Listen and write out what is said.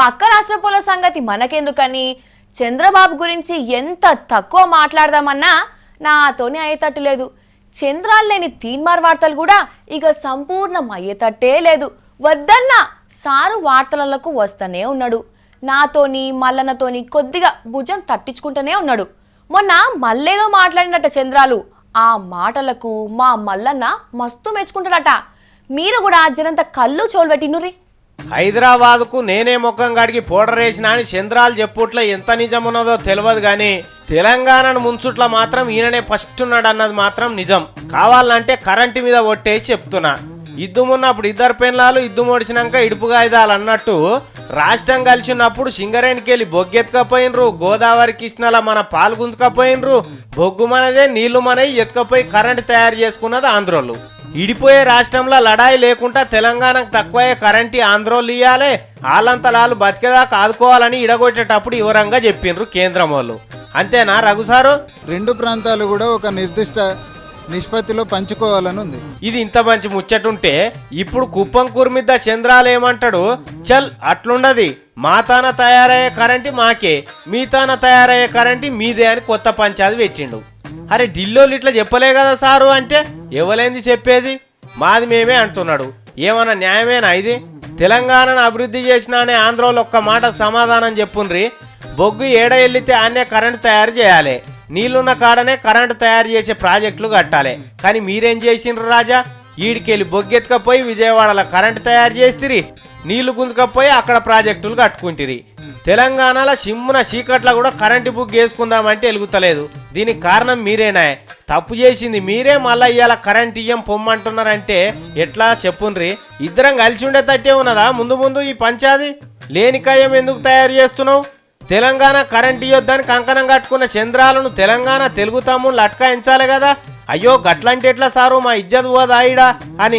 పక్క రాష్ట్రపుల సంగతి మనకెందుకని చంద్రబాబు గురించి ఎంత తక్కువ మాట్లాడదామన్నా నాతోనే అయ్యేటట్టు లేదు. చంద్రాలు లేని తీన్మార్ వార్తలు కూడా ఇక సంపూర్ణం అయ్యేటట్టే లేదు. వద్దన్నా సారు వార్తలకు వస్తూనే ఉన్నాడు. నాతోని మల్లన్నతోని కొద్దిగా భుజం తట్టించుకుంటూనే ఉన్నాడు. మొన్న మల్లేదో మాట్లాడినట్ట చంద్రాలు. ఆ మాటలకు మా మల్లన్న మస్తు మెచ్చుకుంటాడట. మీరు కూడా జనంత కళ్ళు చోలుబెట్టినుర్రి. హైదరాబాద్కు నేనే ముఖం గడిగి పోడరేసిన అని చంద్రాలు చెప్పుట్ల ఎంత నిజమున్నదో తెలియదు గాని తెలంగాణను ముంచుట్ల మాత్రం ఈయననే ఫస్ట్ ఉన్నాడు అన్నది మాత్రం నిజం. కావాలంటే కరెంటు మీద ఒట్టేసి చెప్తున్నా. ఇద్దుమున్నప్పుడు ఇద్దరు పెన్లాలు ఇద్దు మొడిచినాక ఇడుపుగాయిదాలు అన్నట్టు రాష్ట్రం కలిసి ఉన్నప్పుడు సింగరేణికెళ్ళి బొగ్గెత్తుకపోయినరు, గోదావరి కృష్ణల మన పాలు గుంజుకపోయినరు, బొగ్గు మనదే నీళ్లు మనవి ఎత్తుకపోయి కరెంటు తయారు చేసుకున్నది ఆంధ్రోళ్ళు. ఇడిపోయే రాష్ట్రంలో లడాయి లేకుండా తెలంగాణకు తక్కువే కరెంటు ఆంధ్రోళ్ళు ఇయ్యాలే, వాళ్ళంతలాలు బతికేదాకా ఆదుకోవాలని ఇడగొట్టేటప్పుడు వివరంగా చెప్పిండ్రు కేంద్రం వాళ్ళు. అంతేనా రఘుసారు? రెండు ప్రాంతాలు కూడా ఒక నిర్దిష్ట నిష్పత్తిలో పంచుకోవాలని ఉంది. ఇది ఇంత మంచి ముచ్చటుంటే ఇప్పుడు కుప్పం కుర్మిద్ద చంద్రాలు ఏమంటాడు, చల్ అట్లుండది, మా తాన తయారయ్యే కరెంటు మాకే, మీ తాన తయారయ్యే కరెంటు మీదే అని కొత్త పంచాది పెట్టిండు. అరే ఢిల్లీలో ఇట్లా చెప్పలే కదా సారు అంటే ఎవలేంది చెప్పేది, మాది మేమే అంటున్నాడు. ఏమన్నా న్యాయమేనా ఇది? తెలంగాణను అభివృద్ధి చేసిన అనే ఆంధ్రోళ్ళు ఒక్క మాట సమాధానం చెప్పుండ్రి. బొగ్గు ఏడ ఎల్లితే ఆనే కరెంటు తయారు చేయాలి, నీళ్లున్న కాడనే కరెంటు తయారు చేసే ప్రాజెక్టులు కట్టాలి. కానీ మీరేం చేసిండ్రు రాజా? ఈడికెళ్ళి బొగ్గెత్తుకపోయి విజయవాడలో కరెంటు తయారు చేసిరి, నీళ్లు గుంజుకపోయి అక్కడ ప్రాజెక్టులు కట్టుకుంటిరి. తెలంగాణలో సిమ్మున చీకట్ల కూడా కరెంటు బుక్ చేసుకుందామంటే వెలుగుతలేదు. దీనికి కారణం మీరేనా? తప్పు చేసింది మీరే, మళ్ళీ ఇవాళ కరెంట్ ఇయ్యం పొమ్మంటున్నారంటే ఎట్లా చెప్పుండ్రి? ఇద్దరం కలిసి ఉండే తట్టే ఉన్నదా ముందు ముందు ఈ పంచాది? లేని కయ్యం ఎందుకు తయారు చేస్తున్నావు? తెలంగాణ కరెంట్ ఇయ్యొద్దని కంకణం కట్టుకున్న చంద్రాలను తెలంగాణ తెలుగు తమ్ముళ్ళు అట్కాయించాలి కదా. అయ్యో గట్లంటే ఎట్లా సారు, మా ఇజ్జత్ పోదాయిడా అని